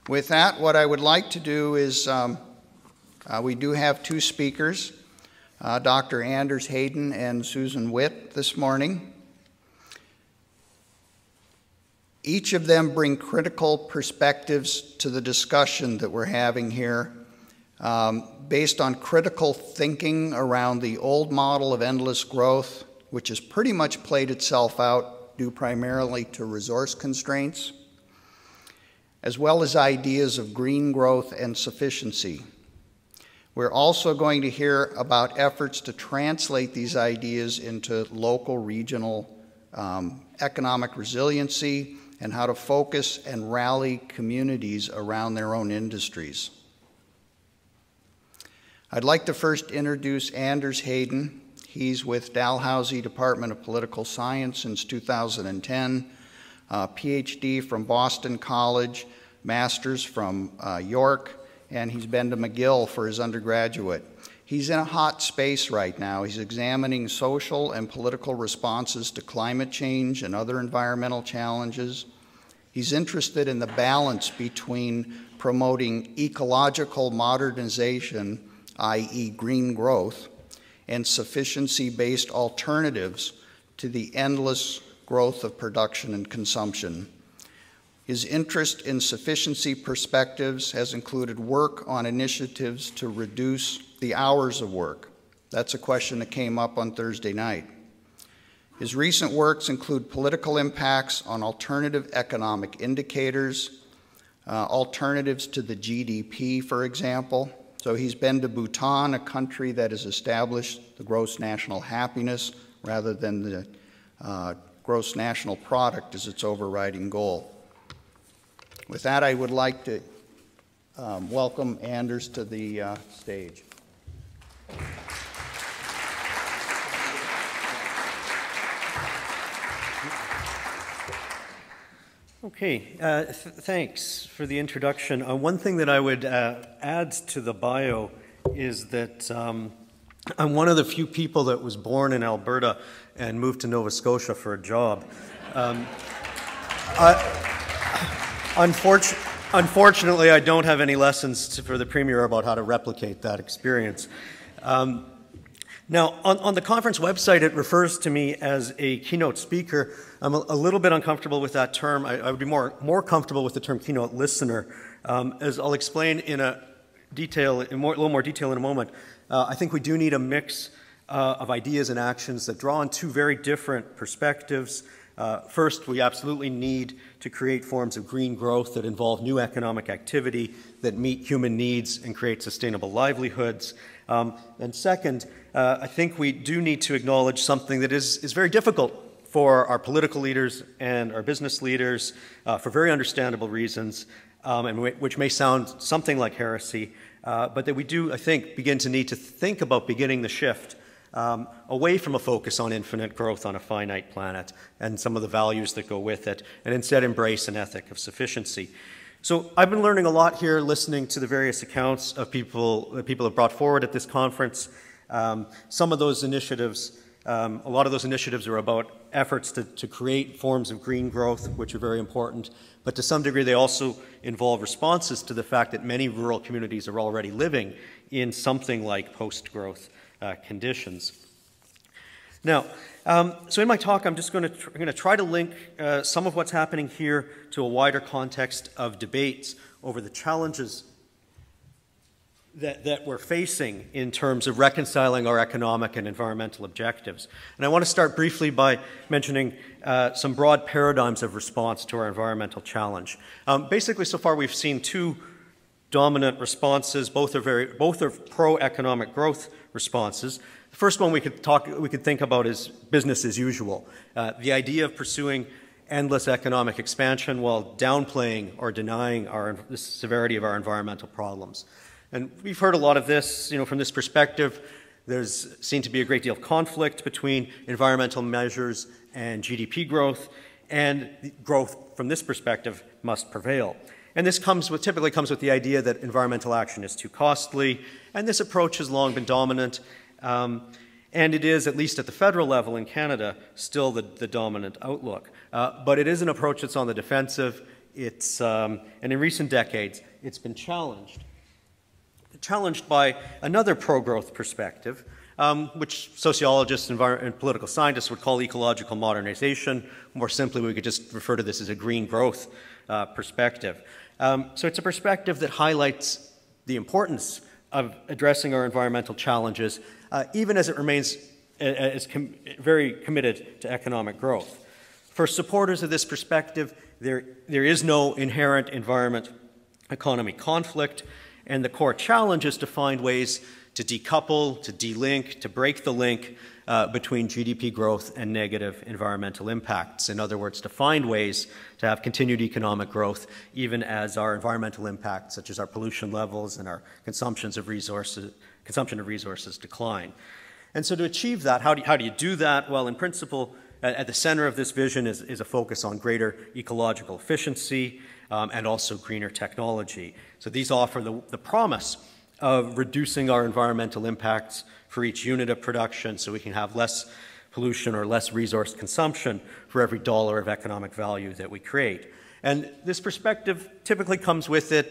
With that, what I would like to do is, we do have two speakers, Dr. Anders Hayden and Susan Witt this morning. Each of them bring critical perspectives to the discussion that we're having here, based on critical thinking around the old model of endless growth, which has pretty much played itself out due primarily to resource constraints, as well as ideas of green growth and sufficiency. We're also going to hear about efforts to translate these ideas into local, regional economic resiliency and how to focus and rally communities around their own industries. I'd like to first introduce Anders Hayden. He's with Dalhousie Department of Political Science since 2010, PhD from Boston College, master's from York, and he's been to McGill for his undergraduate. He's in a hot space right now. He's examining social and political responses to climate change and other environmental challenges. He's interested in the balance between promoting ecological modernization, i.e. green growth, and sufficiency-based alternatives to the endless growth of production and consumption. His interest in sufficiency perspectives has included work on initiatives to reduce the hours of work. That's a question that came up on Thursday night. His recent works include political impacts on alternative economic indicators, alternatives to the GDP, for example. So he's been to Bhutan, a country that has established the gross national happiness rather than the gross national product as its overriding goal. With that, I would like to welcome Anders to the stage. Okay, thanks for the introduction. One thing that I would add to the bio is that I'm one of the few people that was born in Alberta and moved to Nova Scotia for a job. Unfortunately, I don't have any lessons for the Premier about how to replicate that experience. Now, on the conference website, it refers to me as a keynote speaker. I'm a little bit uncomfortable with that term. I would be more comfortable with the term keynote listener. As I'll explain in a little more detail in a moment, I think we do need a mix of ideas and actions that draw on two very different perspectives. First, we absolutely need to create forms of green growth that involve new economic activity that meet human needs and create sustainable livelihoods. And second, I think we do need to acknowledge something that is very difficult for our political leaders and our business leaders for very understandable reasons, and which may sound something like heresy, but that we do, I think, begin to need to think about beginning the shift away from a focus on infinite growth on a finite planet and some of the values that go with it, and instead embrace an ethic of sufficiency. So I've been learning a lot here, listening to the various accounts of people that people have brought forward at this conference. Some of those initiatives, a lot of those initiatives are about efforts to create forms of green growth, which are very important, but to some degree they also involve responses to the fact that many rural communities are already living in something like post-growth conditions. Now, so in my talk, I'm just going to try to link some of what's happening here to a wider context of debates over the challenges that we're facing in terms of reconciling our economic and environmental objectives. And I want to start briefly by mentioning some broad paradigms of response to our environmental challenge. Basically, so far we've seen two dominant responses. Both are pro-economic growth responses. The first one we could think about is business as usual. The idea of pursuing endless economic expansion while downplaying or denying the severity of our environmental problems. And we've heard a lot of this, from this perspective. There's seen to be a great deal of conflict between environmental measures and GDP growth, and growth from this perspective must prevail. And this typically comes with the idea that environmental action is too costly, and this approach has long been dominant, and it is, at least at the federal level in Canada, still the dominant outlook. But it is an approach that's on the defensive. and in recent decades, it's been challenged by another pro-growth perspective, which sociologists and political scientists would call ecological modernization. More simply, we could just refer to this as a green growth perspective. So it's a perspective that highlights the importance of addressing our environmental challenges, even as it remains very committed to economic growth. For supporters of this perspective, there is no inherent environment-economy conflict, and the core challenge is to find ways to decouple, to delink, to break the link between GDP growth and negative environmental impacts. In other words, to find ways to have continued economic growth even as our environmental impacts, such as our pollution levels and our consumption of resources decline. And so to achieve that, how do you do that? Well, in principle, at the center of this vision is a focus on greater ecological efficiency and also greener technology. So these offer the promise of reducing our environmental impacts for each unit of production so we can have less pollution or less resource consumption for every dollar of economic value that we create. And this perspective typically comes with it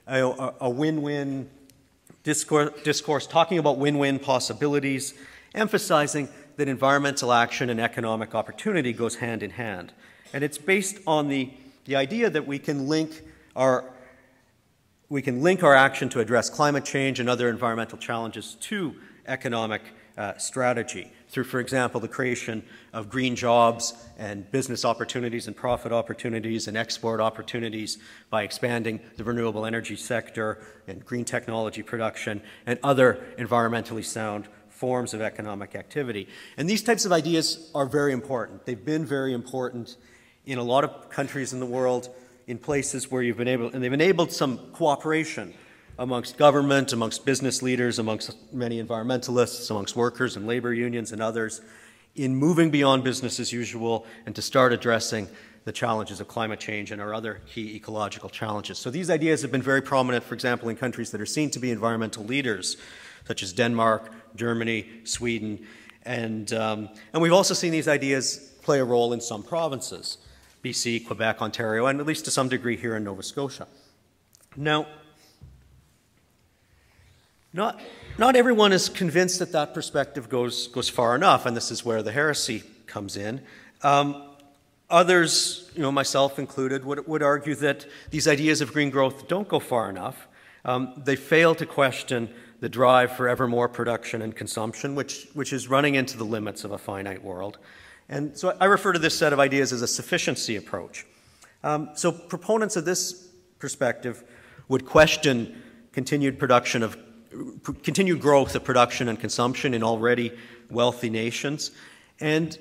a win-win discourse talking about win-win possibilities, emphasizing that environmental action and economic opportunity goes hand in hand. And it's based on the idea that we can link our action to address climate change and other environmental challenges to economic strategy through, for example, the creation of green jobs and business opportunities and profit opportunities and export opportunities by expanding the renewable energy sector and green technology production and other environmentally sound forms of economic activity. And these types of ideas are very important. They've been very important in a lot of countries in the world, in places where they've enabled some cooperation amongst government, amongst business leaders, amongst many environmentalists, amongst workers and labor unions and others, in moving beyond business as usual and to start addressing the challenges of climate change and our other key ecological challenges. So these ideas have been very prominent, for example, in countries that are seen to be environmental leaders, such as Denmark, Germany, Sweden, and we've also seen these ideas play a role in some provinces, BC, Quebec, Ontario, and at least to some degree here in Nova Scotia. Now, not everyone is convinced that that perspective goes far enough, and this is where the heresy comes in. Others, myself included, would argue that these ideas of green growth don't go far enough. They fail to question the drive for ever more production and consumption, which is running into the limits of a finite world. And so I refer to this set of ideas as a sufficiency approach. So proponents of this perspective would question continued growth of production and consumption in already wealthy nations. And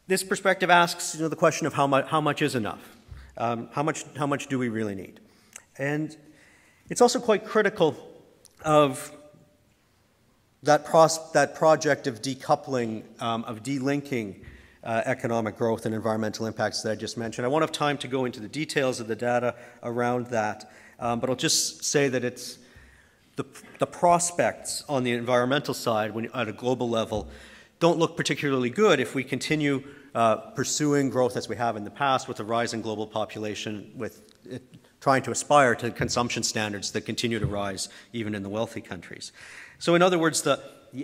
this perspective asks the question of how much is enough? How much do we really need? And it's also quite critical of that project of decoupling, of delinking economic growth and environmental impacts that I just mentioned. I won't have time to go into the details of the data around that, but I'll just say that it's the prospects on the environmental side at a global level don't look particularly good if we continue pursuing growth as we have in the past with a rising global population, with trying to aspire to consumption standards that continue to rise even in the wealthy countries. So in other words, the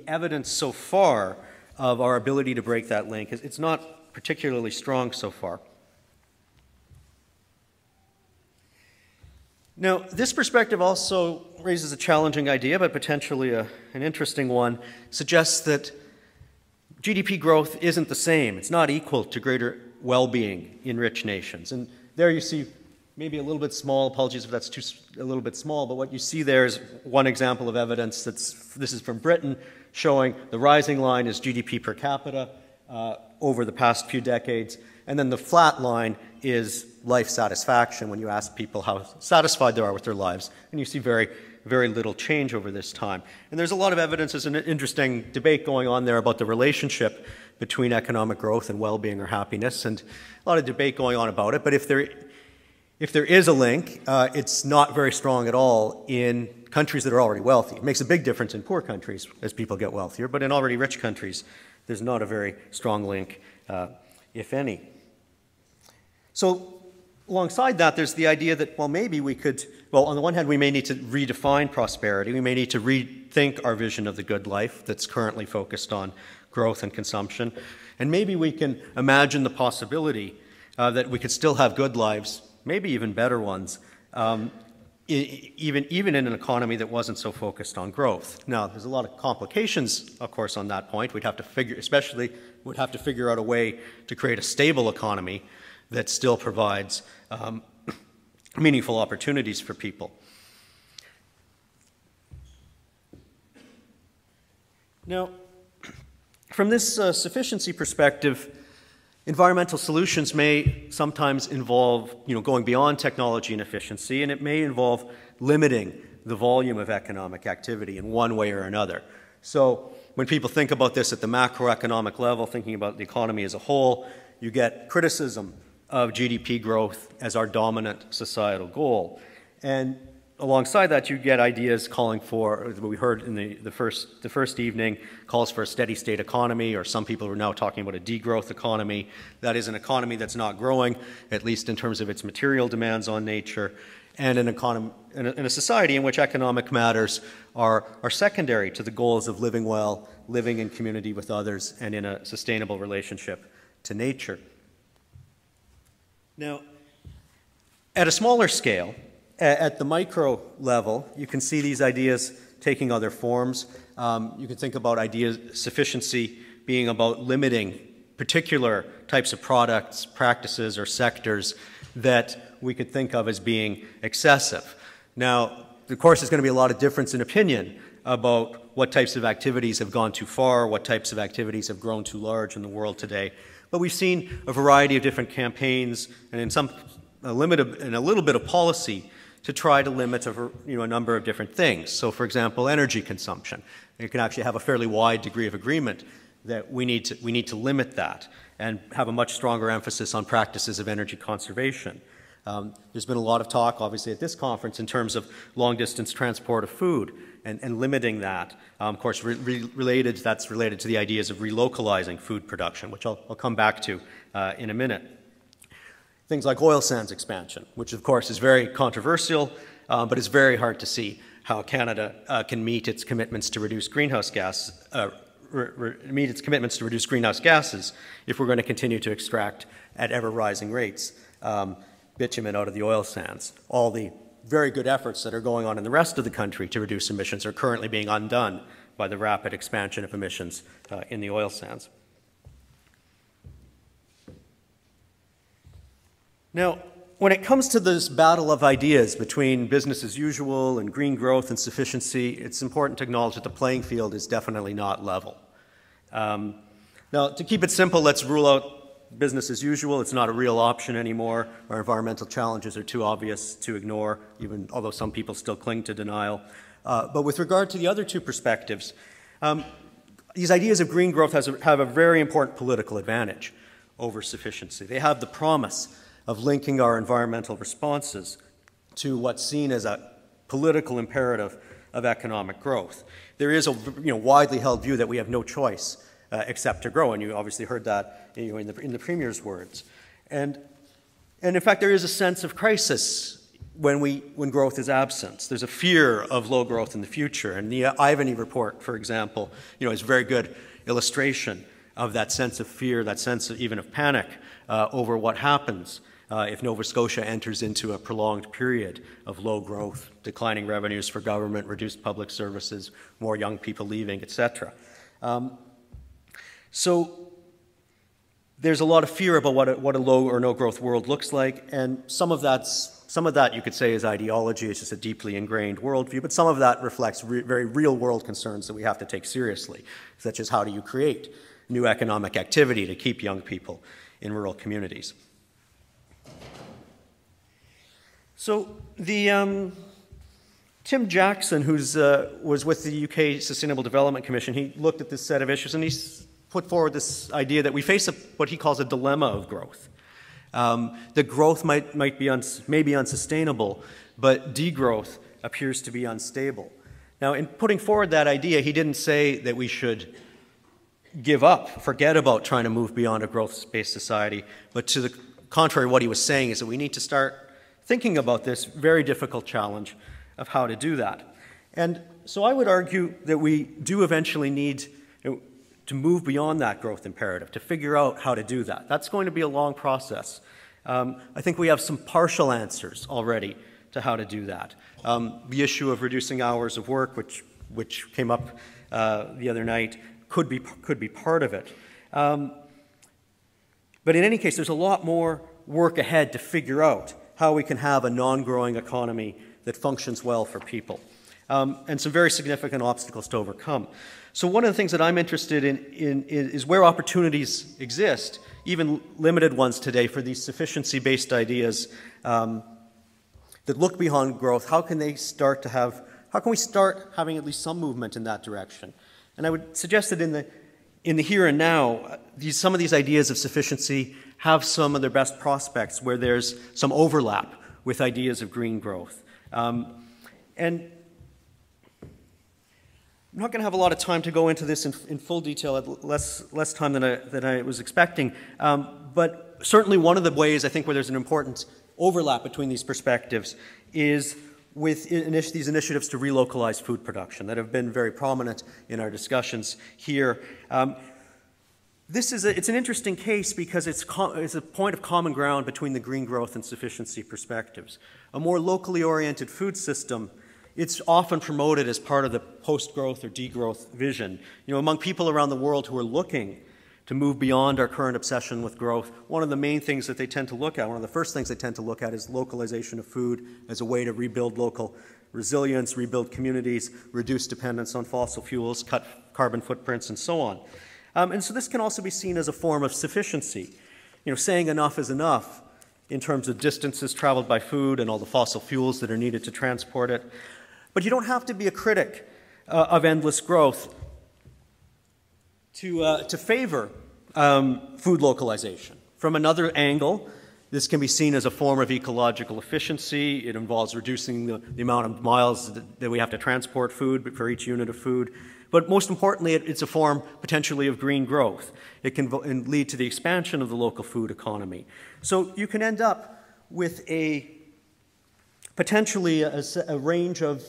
evidence so far of our ability to break that link, it's not particularly strong so far. Now, this perspective also raises a challenging idea, but potentially an interesting one, suggests that GDP growth isn't the same. It's not equal to greater well-being in rich nations. And there you see maybe a little bit small, apologies if that's a little bit small, but what you see there is one example of evidence this is from Britain, showing the rising line is GDP per capita over the past few decades, and then the flat line is life satisfaction when you ask people how satisfied they are with their lives, and you see very, very little change over this time. And there's a lot of evidence, there's an interesting debate going on there about the relationship between economic growth and well-being or happiness, and a lot of debate going on about it, but if there is a link, it's not very strong at all in countries that are already wealthy. It makes a big difference in poor countries as people get wealthier, but in already rich countries, there's not a very strong link, if any. So alongside that, there's the idea that, well, maybe we could, well, on the one hand, we may need to redefine prosperity. We may need to rethink our vision of the good life that's currently focused on growth and consumption. And maybe we can imagine the possibility that we could still have good lives, maybe even better ones, even in an economy that wasn't so focused on growth. Now, there's a lot of complications, of course, on that point. We'd have to figure out a way to create a stable economy that still provides meaningful opportunities for people. Now, from this sufficiency perspective, environmental solutions may sometimes involve, going beyond technology and efficiency, and it may involve limiting the volume of economic activity in one way or another. So when people think about this at the macroeconomic level, thinking about the economy as a whole, you get criticism of GDP growth as our dominant societal goal. And alongside that, you get ideas calling for, what we heard in the first evening, calls for a steady state economy, or some people are now talking about a degrowth economy. That is an economy that's not growing, at least in terms of its material demands on nature, and an economy, in a society in which economic matters are secondary to the goals of living well, living in community with others, and in a sustainable relationship to nature. Now, at a smaller scale, at the micro level, you can see these ideas taking other forms. You can think about sufficiency being about limiting particular types of products, practices, or sectors that we could think of as being excessive. Now, of course, there's going to be a lot of difference in opinion about what types of activities have gone too far, what types of activities have grown too large in the world today. But we've seen a variety of different campaigns, and in a little bit of policy to try to limit a number of different things. So, for example, energy consumption. You can actually have a fairly wide degree of agreement that we need to limit that and have a much stronger emphasis on practices of energy conservation. There's been a lot of talk, obviously, at this conference in terms of long-distance transport of food and limiting that. Of course, that's related to the ideas of relocalizing food production, which I'll come back to in a minute. Things like oil sands expansion, which of course is very controversial, but it's very hard to see how Canada can meet its commitments to reduce greenhouse gases if we're going to continue to extract at ever-rising rates bitumen out of the oil sands. All the very good efforts that are going on in the rest of the country to reduce emissions are currently being undone by the rapid expansion of emissions in the oil sands. Now, when it comes to this battle of ideas between business as usual and green growth and sufficiency, it's important to acknowledge that the playing field is definitely not level. Now, to keep it simple, let's rule out business as usual. It's not a real option anymore. Our environmental challenges are too obvious to ignore, even although some people still cling to denial. But with regard to the other two perspectives, these ideas of green growth have a very important political advantage over sufficiency. They have the promise of linking our environmental responses to what's seen as a political imperative of economic growth. There is a widely held view that we have no choice except to grow, and you obviously heard that in the Premier's words. And in fact, there is a sense of crisis when growth is absent. There's a fear of low growth in the future, and the Ivany report, for example, is a very good illustration of that sense of fear, that sense even of panic over what happens if Nova Scotia enters into a prolonged period of low growth, declining revenues for government, reduced public services, more young people leaving, etc. So there's a lot of fear about what a low or no growth world looks like, and some of that you could say is ideology. It's just a deeply ingrained worldview, but some of that reflects very real world concerns that we have to take seriously, such as how do you create new economic activity to keep young people in rural communities. So the Tim Jackson, who was with the UK Sustainable Development Commission, he looked at this set of issues and he put forward this idea that we face what he calls a dilemma of growth. That growth may be unsustainable, but degrowth appears to be unstable. Now, in putting forward that idea, he didn't say that we should give up, forget about trying to move beyond a growth-based society, but to contrary to what he was saying, is that we need to start thinking about this very difficult challenge of how to do that. And so I would argue that we do eventually need to move beyond that growth imperative, to figure out how to do that. That's going to be a long process. I think we have some partial answers already to how to do that. The issue of reducing hours of work, which came up the other night, could be part of it. But in any case, there's a lot more work ahead to figure out how we can have a non-growing economy that functions well for people, and some very significant obstacles to overcome. So one of the things that I'm interested in is where opportunities exist, even limited ones today, for these sufficiency-based ideas that look beyond growth. How can we start having at least some movement in that direction? And I would suggest that in the here and now, some of these ideas of sufficiency have some of their best prospects where there's some overlap with ideas of green growth. And I'm not going to have a lot of time to go into this in full detail, less time than I was expecting. But certainly one of the ways I think where there's an important overlap between these perspectives is with these initiatives to relocalize food production that have been very prominent in our discussions here. It's an interesting case because it's a point of common ground between the green growth and sufficiency perspectives. A more locally oriented food system, it's often promoted as part of the post-growth or degrowth vision. You know, among people around the world who are looking to move beyond our current obsession with growth, one of the main things that they tend to look at, one of the first things they tend to look at is localization of food as a way to rebuild local resilience, rebuild communities, reduce dependence on fossil fuels, cut carbon footprints, and so on. And so this can also be seen as a form of sufficiency. You know, saying enough is enough in terms of distances traveled by food and all the fossil fuels that are needed to transport it. But you don't have to be a critic of endless growth to favor food localization. From another angle, this can be seen as a form of ecological efficiency. It involves reducing the amount of miles that we have to transport food for each unit of food. But most importantly, it's a form potentially of green growth. It can lead to the expansion of the local food economy. So you can end up with potentially a range of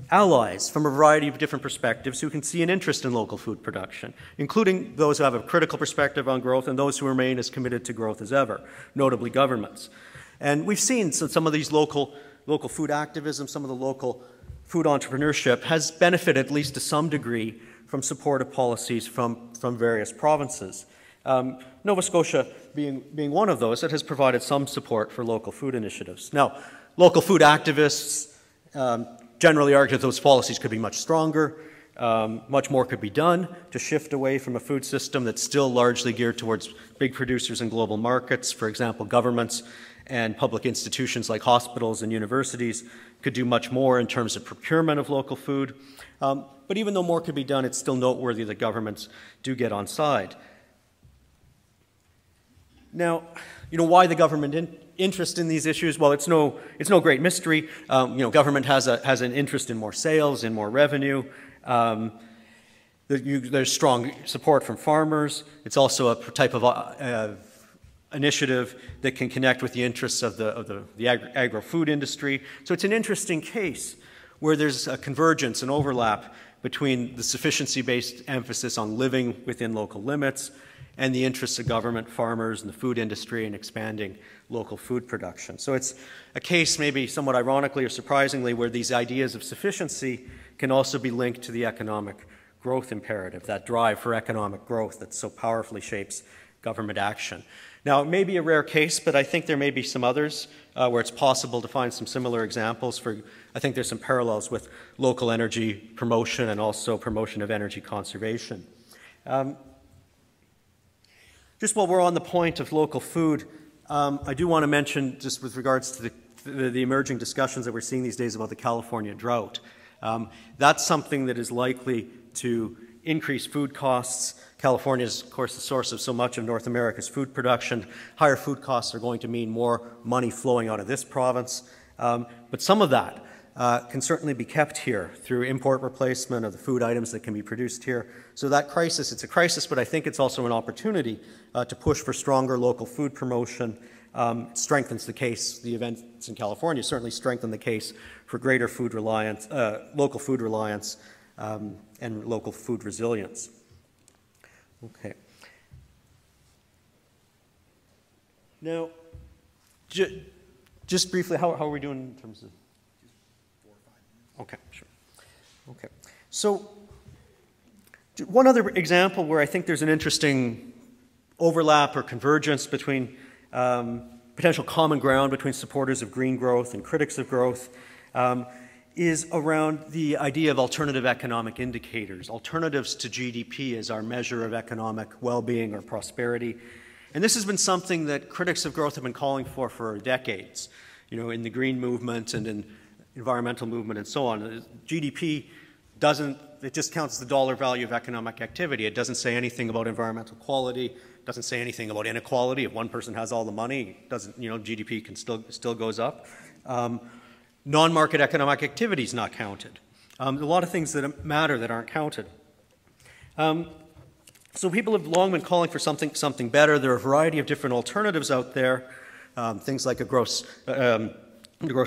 allies from a variety of different perspectives who can see an interest in local food production, including those who have a critical perspective on growth and those who remain as committed to growth as ever, notably governments. And we've seen some of these local food activism, some of the local food entrepreneurship has benefited, at least to some degree, from supportive policies from various provinces. Nova Scotia being one of those that has provided some support for local food initiatives. Now, local food activists generally argue that those policies could be much stronger. Much more could be done to shift away from a food system that's still largely geared towards big producers and global markets. For example, governments and public institutions like hospitals and universities could do much more in terms of procurement of local food. But even though more could be done, it's still noteworthy that governments do get on side. Now, you know, why the government interest in these issues? Well, it's no great mystery. You know, government has an interest in more sales, in more revenue. There's strong support from farmers. It's also a type of initiative that can connect with the interests of the agro-food industry. So it's an interesting case where there's a convergence and overlap between the sufficiency-based emphasis on living within local limits and the interests of government, farmers, and the food industry in expanding local food production. So it's a case, maybe somewhat ironically or surprisingly, where these ideas of sufficiency can also be linked to the economic growth imperative, that drive for economic growth that so powerfully shapes government action. Now, it may be a rare case, but I think there may be some others where it's possible to find some similar examples. I think there's some parallels with local energy promotion and also promotion of energy conservation. Just while we're on the point of local food, I do want to mention, just with regards to the emerging discussions that we're seeing these days about the California drought, that's something that is likely to increase food costs. California is, of course, the source of so much of North America's food production. Higher food costs are going to mean more money flowing out of this province. But some of that can certainly be kept here through import replacement of the food items that can be produced here. So that crisis, it's a crisis, but I think it's also an opportunity to push for stronger local food promotion. It strengthens the case. The events in California certainly strengthen the case for greater food reliance, local food reliance, and local food resilience. Okay. Now, just briefly, how are we doing in terms of? Just 4 or 5 minutes. Okay, sure. Okay. So, one other example where I think there's an interesting overlap or convergence between potential common ground between supporters of green growth and critics of growth is around the idea of alternative economic indicators, alternatives to GDP as our measure of economic well-being or prosperity. And this has been something that critics of growth have been calling for decades, you know, in the green movement and in environmental movement and so on. GDP doesn't, it just counts the dollar value of economic activity. It doesn't say anything about environmental quality, doesn't say anything about inequality. If one person has all the money, doesn't, you know, GDP can still goes up. Non-market economic activity is not counted. A lot of things that matter that aren't counted. So people have long been calling for something better. There are a variety of different alternatives out there, things like the gross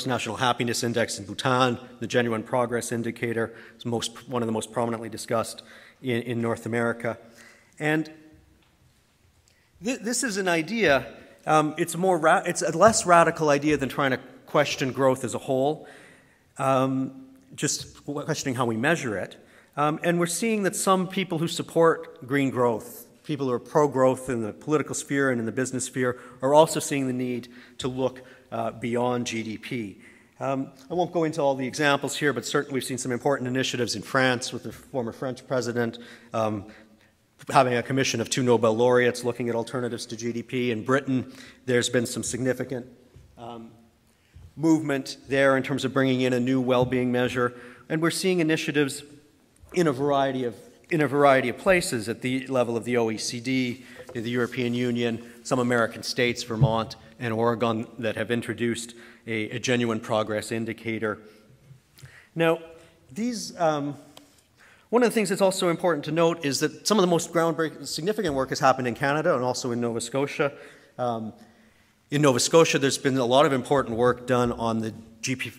national happiness index in Bhutan, the genuine progress indicator, is one of the most prominently discussed in North America. And this is an idea, it's a less radical idea than trying to question growth as a whole, just questioning how we measure it. And we're seeing that some people who support green growth, people who are pro-growth in the political sphere and in the business sphere, are also seeing the need to look beyond GDP. I won't go into all the examples here, but certainly we've seen some important initiatives in France with the former French president having a commission of 2 Nobel laureates looking at alternatives to GDP. In Britain, there's been some significant movement there in terms of bringing in a new well-being measure. And we're seeing initiatives in a variety of places at the level of the OECD, the European Union, some American states, Vermont and Oregon, that have introduced a genuine progress indicator. Now, these, one of the things that's also important to note is that some of the most groundbreaking, significant work has happened in Canada and also in Nova Scotia. In Nova Scotia, there's been a lot of important work done on the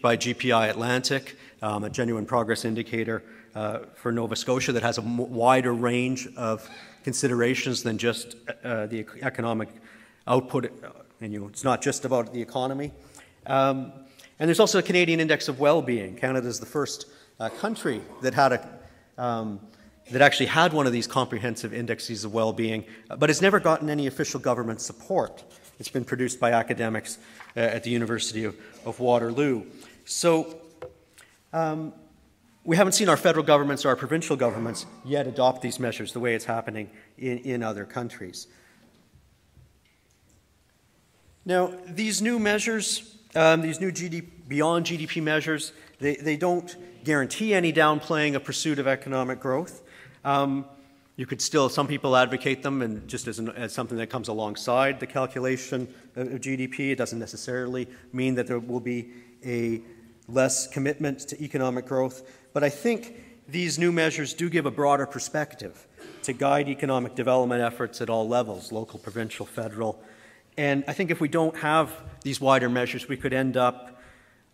by GPI Atlantic, a genuine progress indicator for Nova Scotia that has a wider range of considerations than just the economic output, and it's not just about the economy. And there's also a Canadian Index of Wellbeing. Canada is the first country that had that actually had one of these comprehensive indexes of well-being, but it's never gotten any official government support. It's been produced by academics at the University of Waterloo. So we haven't seen our federal governments or our provincial governments yet adopt these measures the way it's happening in other countries. Now, these new measures, these new beyond GDP measures, they don't guarantee any downplaying of pursuit of economic growth. You could still, some people advocate them and just as something that comes alongside the calculation of GDP. It doesn't necessarily mean that there will be a less commitment to economic growth. But I think these new measures do give a broader perspective to guide economic development efforts at all levels, local, provincial, federal. And I think if we don't have these wider measures, we could end up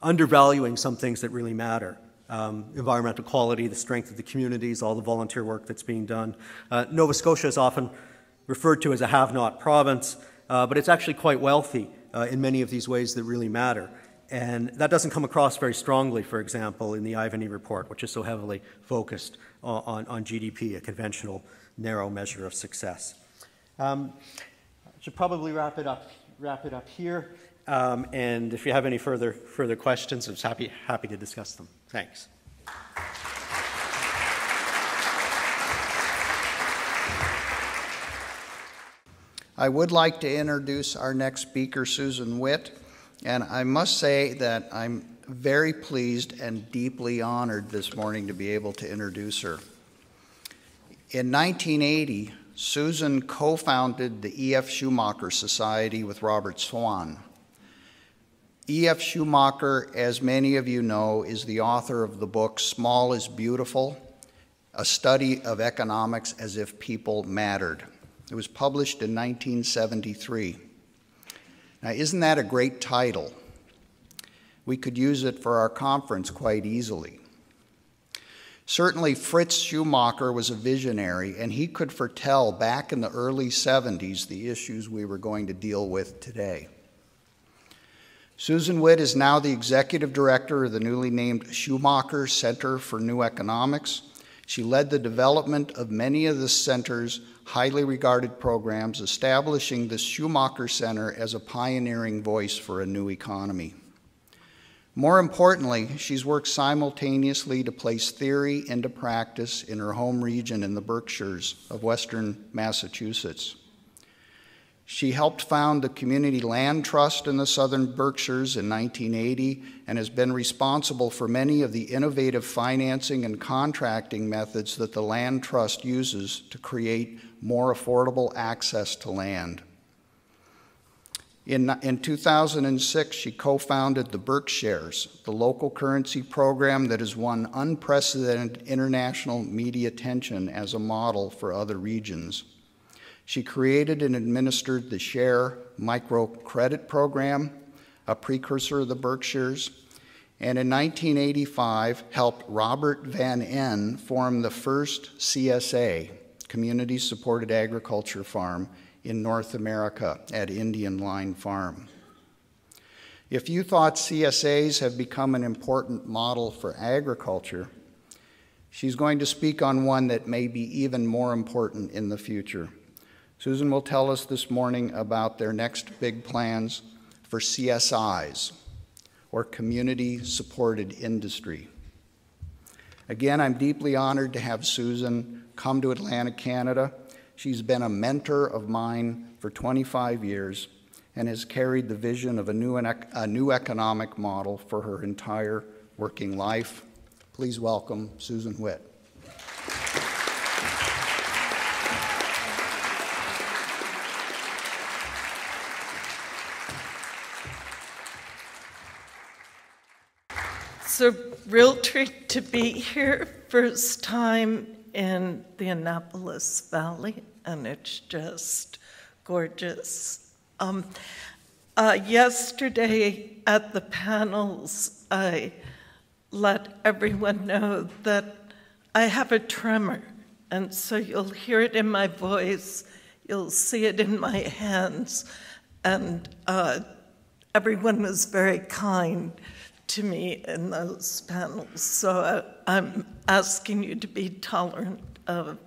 undervaluing some things that really matter. Environmental quality, the strength of the communities, all the volunteer work that's being done. Nova Scotia is often referred to as a have-not province, but it's actually quite wealthy in many of these ways that really matter. And that doesn't come across very strongly, for example, in the Ivany report, which is so heavily focused on GDP, a conventional narrow measure of success. I should probably wrap it up here. And if you have any further questions, I'm happy to discuss them. Thanks. I would like to introduce our next speaker, Susan Witt, and I must say that I'm very pleased and deeply honored this morning to be able to introduce her. In 1980, Susan co-founded the E.F. Schumacher Society with Robert Swan. E.F. Schumacher, as many of you know, is the author of the book Small is Beautiful, a study of economics as if people mattered. It was published in 1973. Now, isn't that a great title? We could use it for our conference quite easily. Certainly, Fritz Schumacher was a visionary, and he could foretell back in the early 70s the issues we were going to deal with today. Susan Witt is now the executive director of the newly named Schumacher Center for New Economics. She led the development of many of the center's highly regarded programs, establishing the Schumacher Center as a pioneering voice for a new economy. More importantly, she's worked simultaneously to place theory into practice in her home region in the Berkshires of Western Massachusetts. She helped found the Community Land Trust in the Southern Berkshires in 1980 and has been responsible for many of the innovative financing and contracting methods that the Land Trust uses to create more affordable access to land. In 2006, she co-founded the Berkshires, the local currency program that has won unprecedented international media attention as a model for other regions. She created and administered the Share Microcredit Program, a precursor of the Berkshires, and in 1985 helped Robert Van N form the first CSA, Community Supported Agriculture Farm, in North America at Indian Line Farm. If you thought CSAs have become an important model for agriculture, she's going to speak on one that may be even more important in the future. Susan will tell us this morning about their next big plans for CSIs, or community-supported industry. Again, I'm deeply honored to have Susan come to Atlantic, Canada. She's been a mentor of mine for 25 years and has carried the vision of a new economic model for her entire working life. Please welcome Susan Witt. It's a real treat to be here, first time in the Annapolis Valley, and it's just gorgeous. Yesterday at the panels, I let everyone know that I have a tremor, and so you'll hear it in my voice, you'll see it in my hands, and everyone was very kind to me in those panels. So I'm asking you to be tolerant of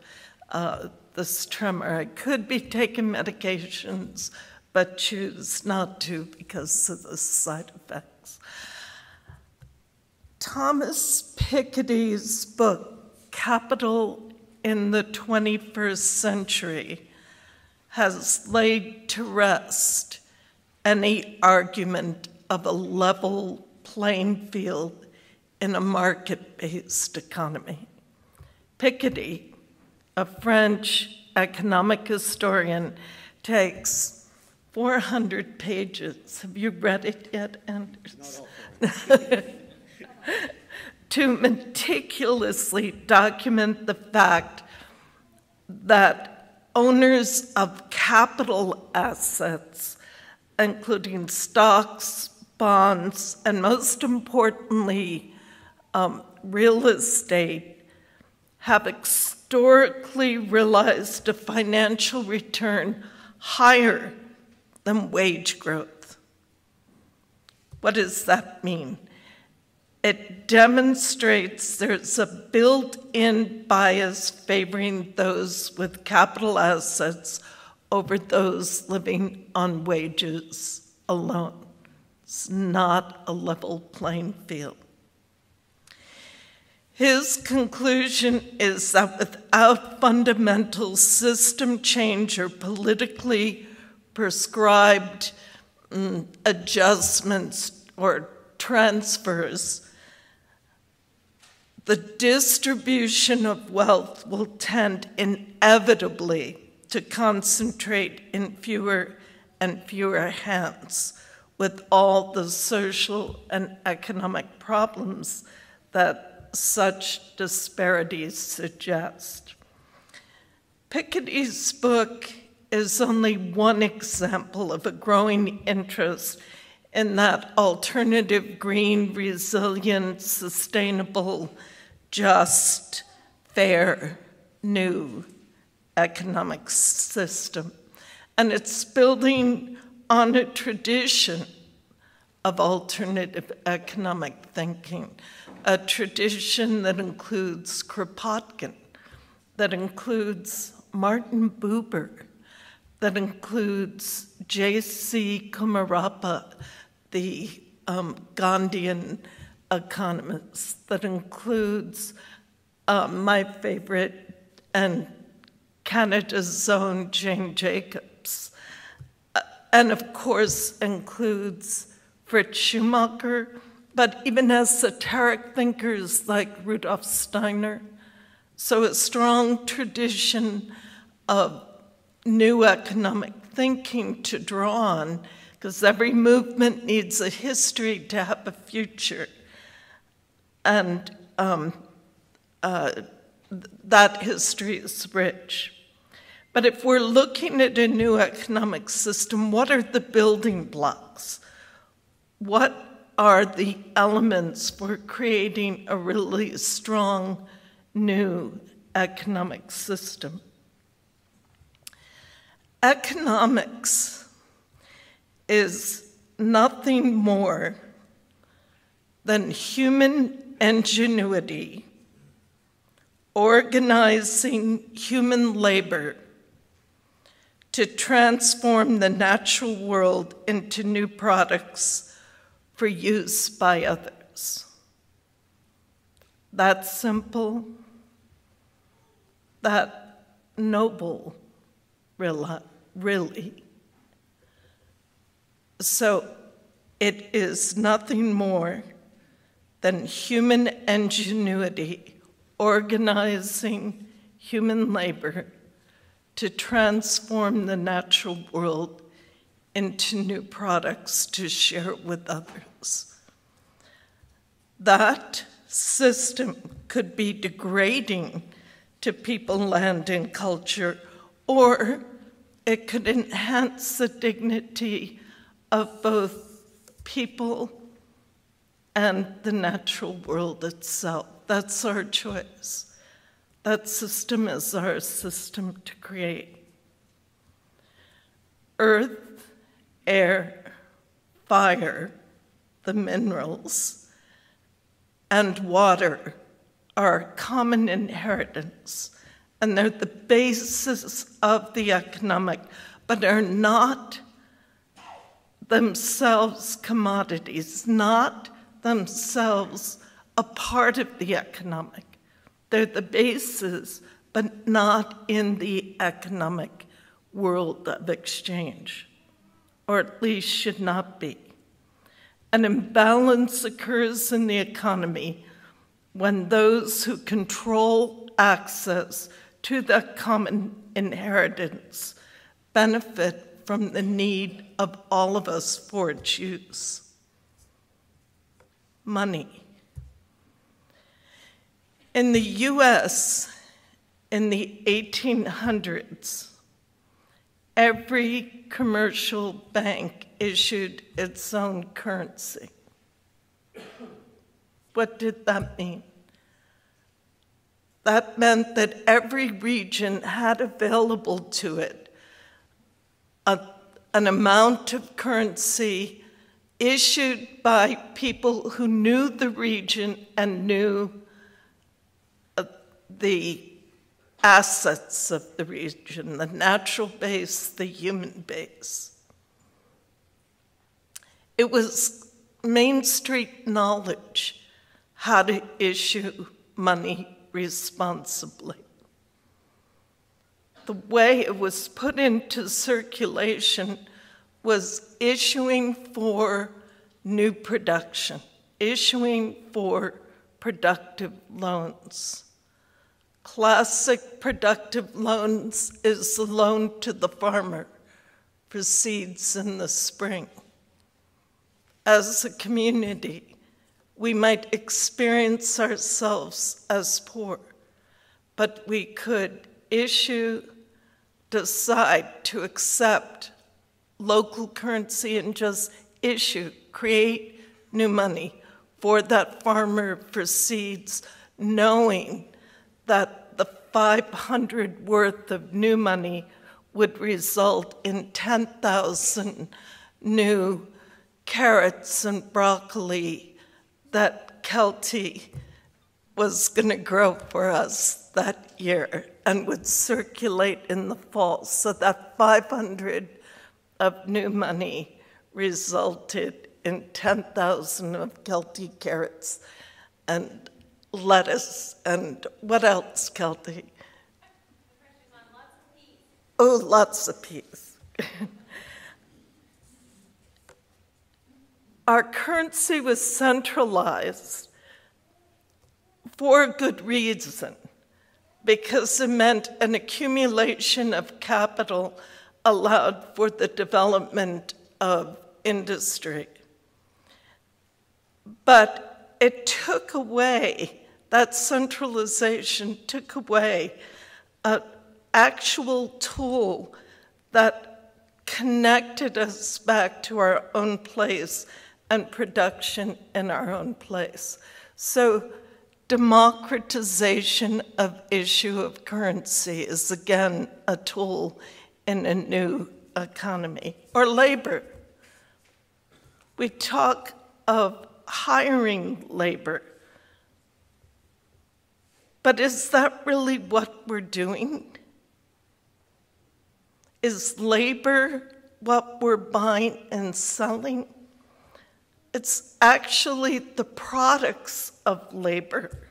this tremor. I could be taking medications, but choose not to because of the side effects. Thomas Piketty's book, Capital in the 21st Century, has laid to rest any argument of a level playing field in a market-based economy. Piketty, a French economic historian, takes 400 pages. Have you read it yet, Anders? To meticulously document the fact that owners of capital assets, including stocks, bonds, and most importantly, real estate, have historically realized a financial return higher than wage growth. What does that mean? It demonstrates there's a built-in bias favoring those with capital assets over those living on wages alone. It's not a level playing field. His conclusion is that without fundamental system change or politically prescribed adjustments or transfers, the distribution of wealth will tend inevitably to concentrate in fewer and fewer hands, with all the social and economic problems that such disparities suggest. Piketty's book is only one example of a growing interest in that alternative, green, resilient, sustainable, just, fair, new economic system. And it's building on a tradition of alternative economic thinking, a tradition that includes Kropotkin, that includes Martin Buber, that includes J.C. Kumarappa, the Gandhian economist, that includes my favorite and Canada's own Jane Jacobs, and of course includes Fritz Schumacher, but even esoteric thinkers like Rudolf Steiner. So a strong tradition of new economic thinking to draw on, because every movement needs a history to have a future. And that history is rich. But if we're looking at a new economic system, what are the building blocks? What are the elements for creating a really strong new economic system? Economics is nothing more than human ingenuity organizing human labor to transform the natural world into new products for use by others. That simple, that noble, really. So it is nothing more than human ingenuity organizing human labor to transform the natural world into new products to share with others. That system could be degrading to people, land, and culture, or it could enhance the dignity of both people and the natural world itself. That's our choice. That system is our system to create. Earth, air, fire, the minerals, and water are a common inheritance, and they're the basis of the economic, but are not themselves commodities, not themselves a part of the economic. They're the basis, but not in the economic world of exchange, or at least should not be. An imbalance occurs in the economy when those who control access to that common inheritance benefit from the need of all of us for its use. Money. In the US, in the 1800s, every commercial bank issued its own currency. What did that mean? That meant that every region had available to it an amount of currency issued by people who knew the region and knew the assets of the region, the natural base, the human base. It was Main Street knowledge how to issue money responsibly. The way it was put into circulation was issuing for new production, issuing for productive loans. Classic productive loans is the loan to the farmer for seeds in the spring. as a community, we might experience ourselves as poor, but we could decide to accept local currency and just create new money for that farmer for seeds, knowing that the 500 worth of new money would result in 10,000 new carrots and broccoli that Kelty was going to grow for us that year and would circulate in the fall. So that 500 of new money resulted in 10,000 of Kelty carrots and lettuce and what else, Kelty? Oh, lots of peas. Our currency was centralized for a good reason, because it meant an accumulation of capital allowed for the development of industry. But it took away, that centralization took away an actual tool that connected us back to our own place and production in our own place. So democratization of issue of currency is again a tool in a new economy. Or labor. We talk of hiring labor, but is that really what we're doing? Is labor what we're buying and selling? It's actually the products of labor.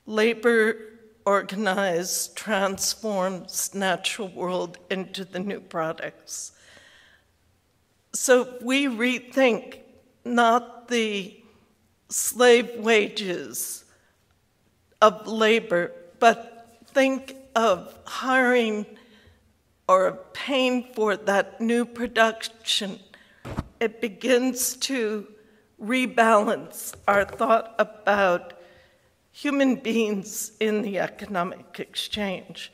Labor organized, transforms natural world into the new products. So we rethink not the slave wages of labor, but think of hiring or paying for that new production. It begins to rebalance our thought about human beings in the economic exchange.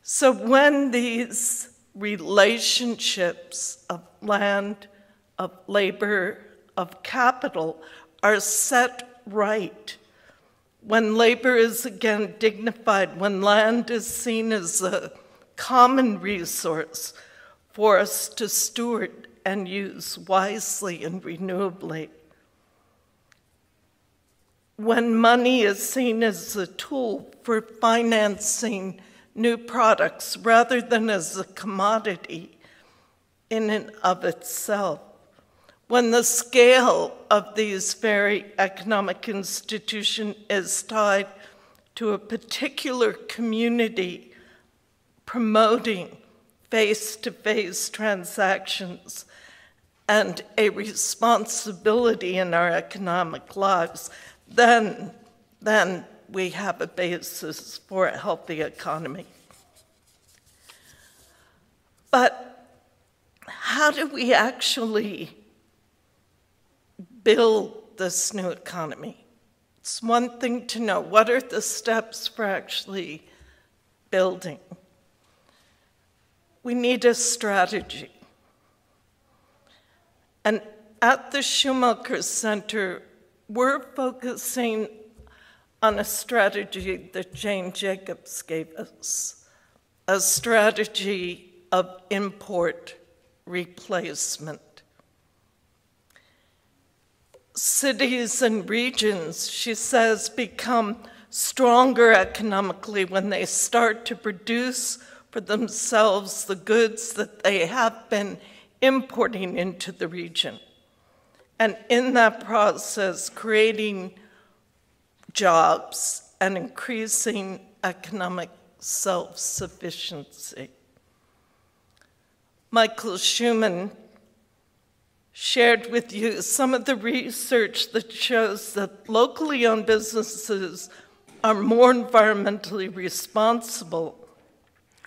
So when these relationships of land, of labor, of capital are set right, when labor is again dignified, when land is seen as a common resource for us to steward and use wisely and renewably, when money is seen as a tool for financing new products rather than as a commodity in and of itself, when the scale of these very economic institutions is tied to a particular community promoting face-to-face transactions and a responsibility in our economic lives, then we have a basis for a healthy economy. But how do we actually build this new economy? It's one thing to know what are the steps for actually building. We need a strategy. And at the Schumacher Center, we're focusing on a strategy that Jane Jacobs gave us, a strategy of import replacement. Cities and regions, she says, become stronger economically when they start to produce for themselves the goods that they have been importing into the region. And in that process, creating jobs and increasing economic self-sufficiency. Michael Schumann shared with you some of the research that shows that locally owned businesses are more environmentally responsible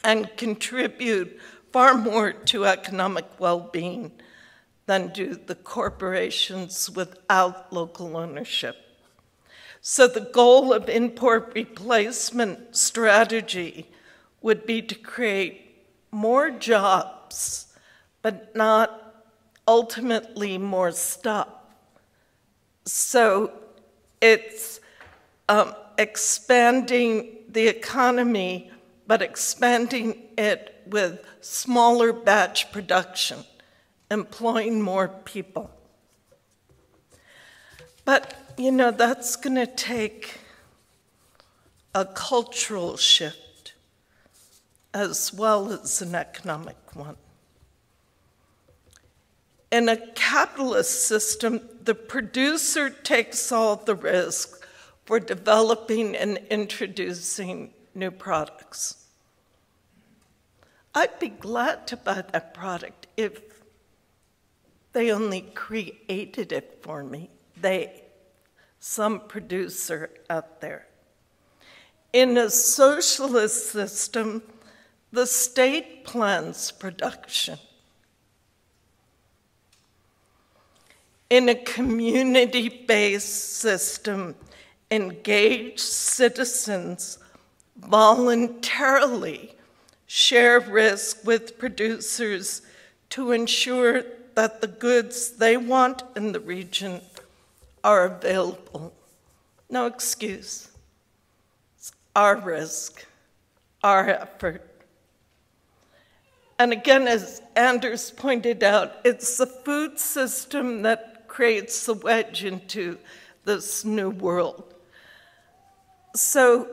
and contribute far more to economic well-being than do the corporations without local ownership. So the goal of import replacement strategy would be to create more jobs, but not ultimately more stuff. So it's expanding the economy, but expanding it with smaller batch production, employing more people. But, you know, that's going to take a cultural shift as well as an economic one. In a capitalist system, the producer takes all the risk for developing and introducing new products. I'd be glad to buy that product if they only created it for me. Some producer out there. In a socialist system, the state plans production. In a community-based system, engaged citizens voluntarily share risk with producers to ensure that the goods they want in the region are available. No excuse. It's our risk, our effort. And again, as Anders pointed out, it's the food system that creates the wedge into this new world. So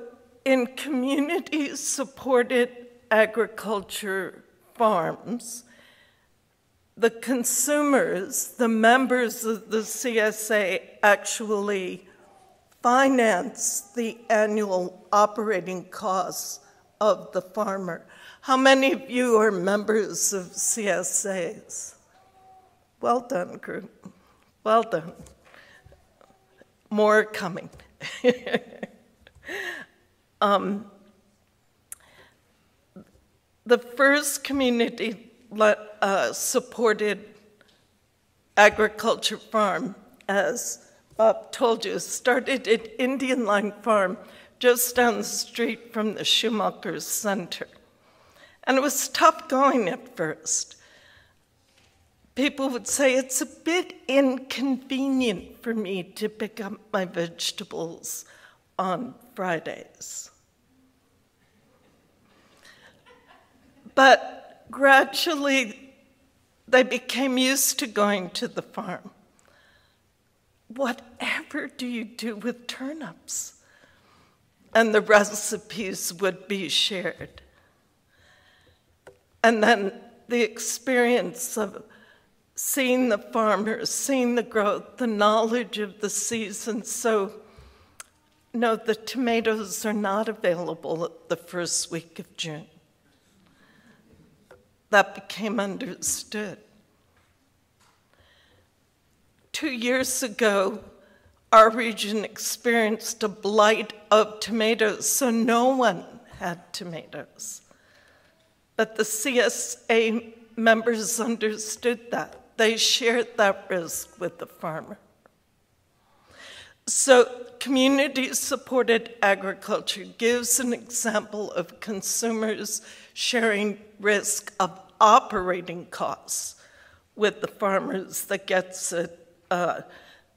in community-supported agriculture farms, the consumers, the members of the CSA, actually finance the annual operating costs of the farmer. How many of you are members of CSAs? Well done, group. Well done. More coming. The first community supported agriculture farm, as Bob told you, started at Indian Line Farm just down the street from the Schumacher Center. And it was tough going at first. People would say, it's a bit inconvenient for me to pick up my vegetables on Fridays. But gradually, they became used to going to the farm. Whatever do you do with turnips? And the recipes would be shared. And then the experience of seeing the farmers, seeing the growth, the knowledge of the season. So, no, the tomatoes are not available the first week of June. That became understood. 2 years ago, our region experienced a blight of tomatoes, so no one had tomatoes. But the CSA members understood that. They shared that risk with the farmer. So community-supported agriculture gives an example of consumers sharing risk of operating costs with the farmers that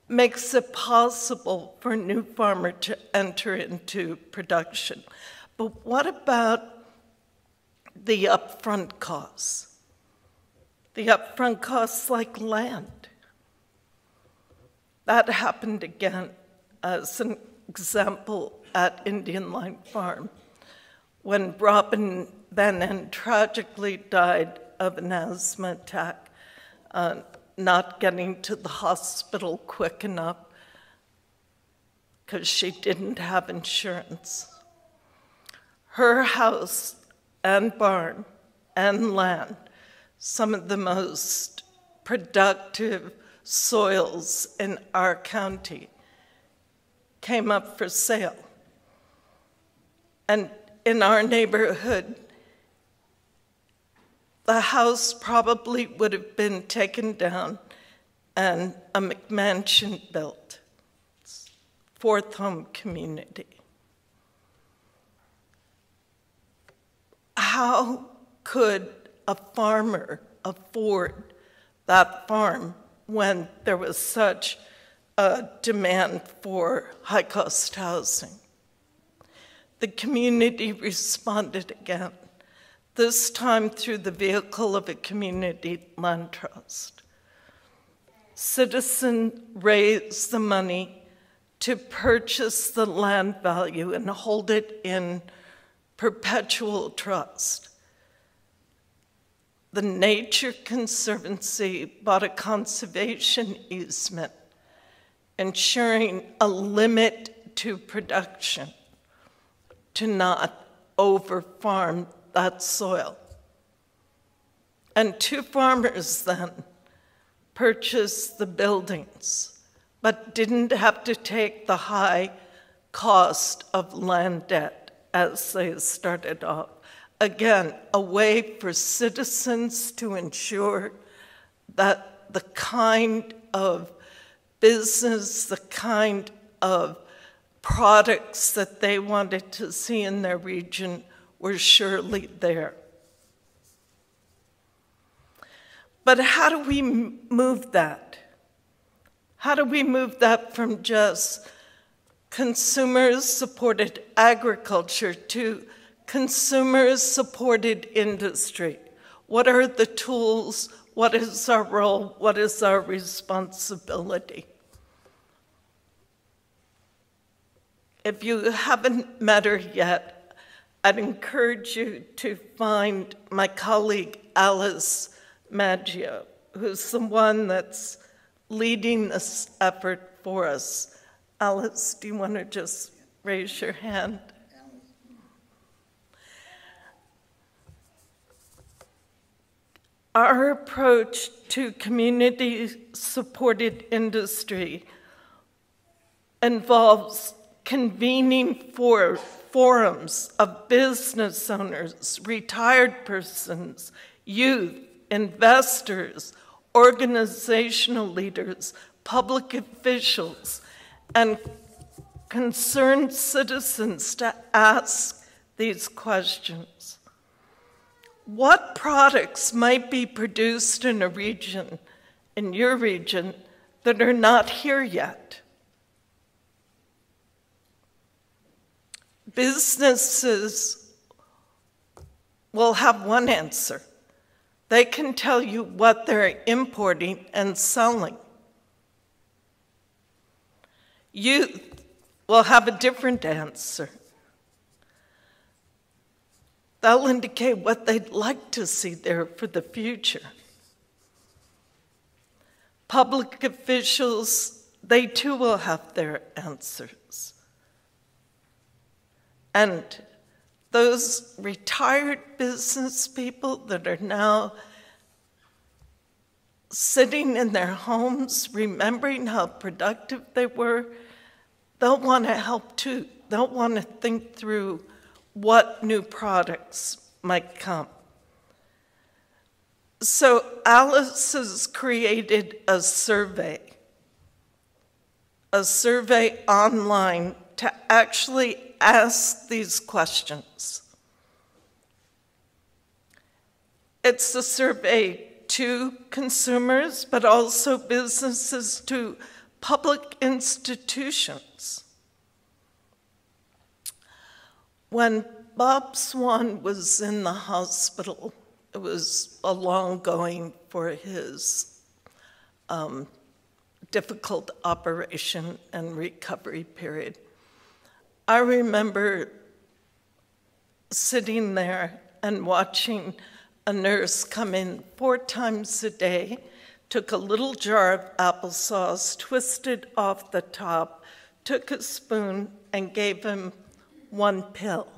makes it possible for a new farmer to enter into production. But what about the upfront costs? The upfront costs like land. That happened again as an example at Indian Line Farm when Robin Van N tragically died of an asthma attack, not getting to the hospital quick enough because she didn't have insurance. Her house and barn and land, some of the most productive soils in our county, came up for sale. And in our neighborhood, the house probably would have been taken down and a McMansion built, fourth home community. How could a farmer afford that farm when there was such a demand for high-cost housing? The community responded again, this time through the vehicle of a community land trust. Citizens raised the money to purchase the land value and hold it in perpetual trust. The Nature Conservancy bought a conservation easement, ensuring a limit to production, to not over-farm that soil. And two farmers then purchased the buildings, but didn't have to take the high cost of land debt as they started off. Again, a way for citizens to ensure that the kind of business, the kind of products that they wanted to see in their region were surely there. But how do we move that? How do we move that from just consumers-supported agriculture to consumers-supported industry? What are the tools? What is our role? What is our responsibility? If you haven't met her yet, I'd encourage you to find my colleague Alice Maggio, who's the one that's leading this effort for us. Alice, do you want to just raise your hand? Our approach to community-supported industry involves convening forums of business owners, retired persons, youth, investors, organizational leaders, public officials, and concerned citizens to ask these questions. What products might be produced in a region, in your region, that are not here yet? Businesses will have one answer. They can tell you what they're importing and selling. Youth will have a different answer. They'll indicate what they'd like to see there for the future. Public officials, they too will have their answers. And those retired business people that are now sitting in their homes, remembering how productive they were, they'll want to help too. They'll want to think through what new products might come. So Alice has created a survey online to actually ask these questions. It's a survey to consumers, but also businesses, to public institutions. When Bob Swan was in the hospital, it was a long going for his difficult operation and recovery period. I remember sitting there and watching a nurse come in 4 times a day, took a little jar of applesauce, twisted off the top, took a spoon, and gave him 1 pill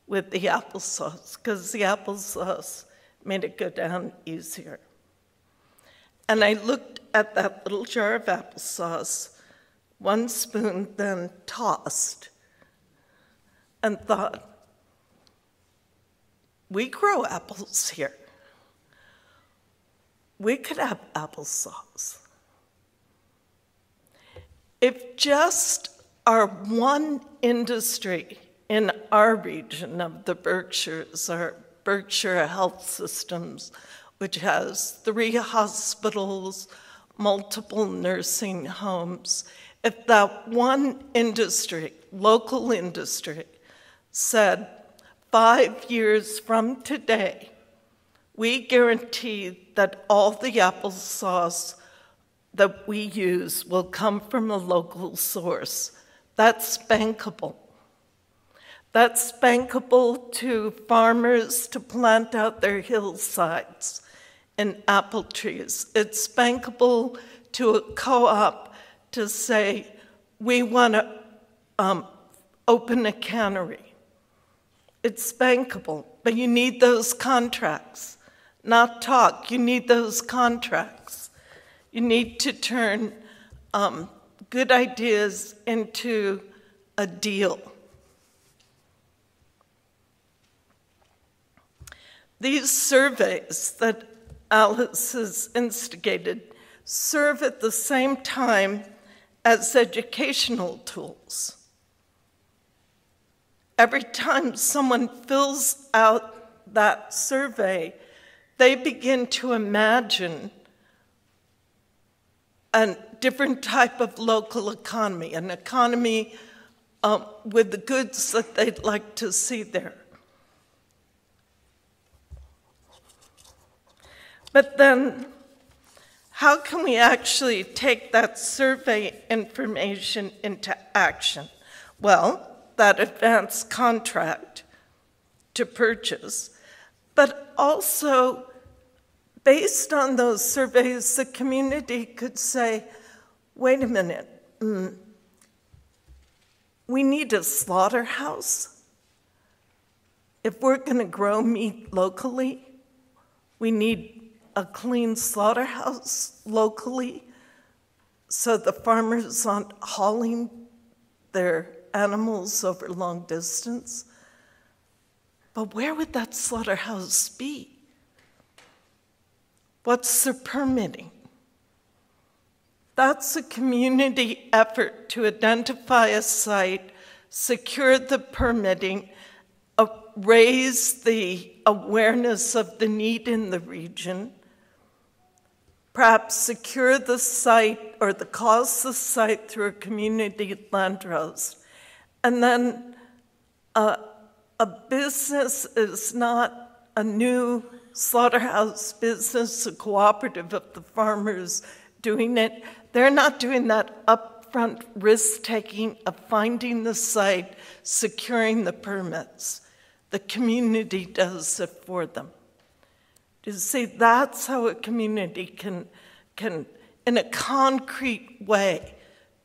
with the applesauce, because the applesauce made it go down easier. And I looked at that little jar of applesauce, 1 spoon, then tossed, and thought, we grow apples here. We could have applesauce. If just our one industry in our region of the Berkshires, our Berkshire Health Systems, which has 3 hospitals, multiple nursing homes, if that one industry, local industry, said 5 years from today, we guarantee that all the applesauce that we use will come from a local source, that's bankable. That's bankable to farmers to plant out their hillsides and apple trees. It's bankable to a co-op to say, we want to open a cannery. It's bankable, but you need those contracts, not talk. You need those contracts. You need to turn good ideas into a deal. These surveys that Alice has instigated serve at the same time as educational tools. Every time someone fills out that survey, they begin to imagine a different type of local economy, an economy with the goods that they'd like to see there. But then, how can we actually take that survey information into action? Well, that advance contract to purchase, but also based on those surveys, the community could say, wait a minute, we need a slaughterhouse. If we're going to grow meat locally, we need a clean slaughterhouse locally so the farmers aren't hauling their animals over long distance. But where would that slaughterhouse be? What's the permitting? That's a community effort to identify a site, secure the permitting, raise the awareness of the need in the region, perhaps secure the site or the cost of the site through a community land trust. And then a business is not a new slaughterhouse business, a cooperative of the farmers doing it. They're not doing that upfront risk-taking of finding the site, securing the permits. The community does it for them. To see that's how a community can, in a concrete way,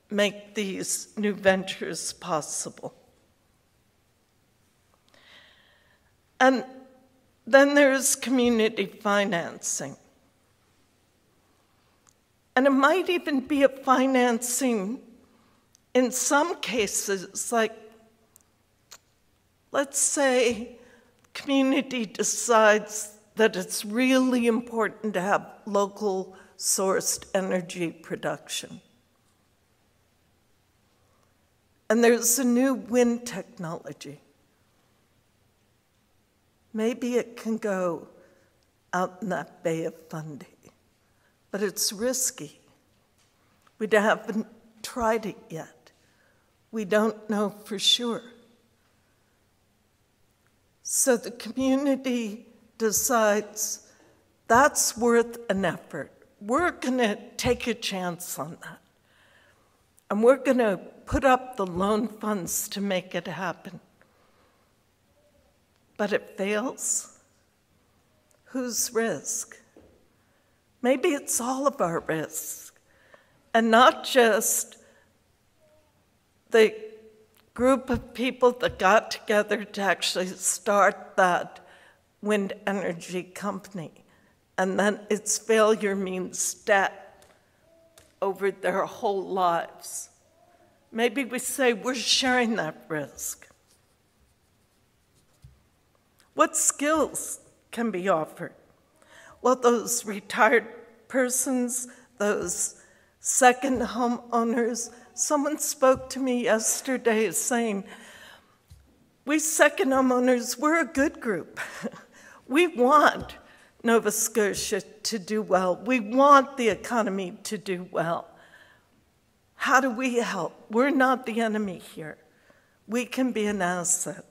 make these new ventures possible. And then there's community financing. And it might even be a financing in some cases, like, let's say community decides that it's really important to have local sourced energy production. And there's a new wind technology. Maybe it can go out in that Bay of Fundy, but it's risky. We haven't tried it yet. We don't know for sure. So the community decides that's worth an effort. We're going to take a chance on that. And we're going to put up the loan funds to make it happen. But it fails. Whose risk? Maybe it's all of our risk. And not just the group of people that got together to actually start that wind energy company. And then its failure means debt over their whole lives. Maybe we say we're sharing that risk. What skills can be offered? Well, those retired persons, those second homeowners. Someone spoke to me yesterday saying, we second homeowners, we're a good group. We want Nova Scotia to do well. We want the economy to do well. How do we help? We're not the enemy here. We can be an asset.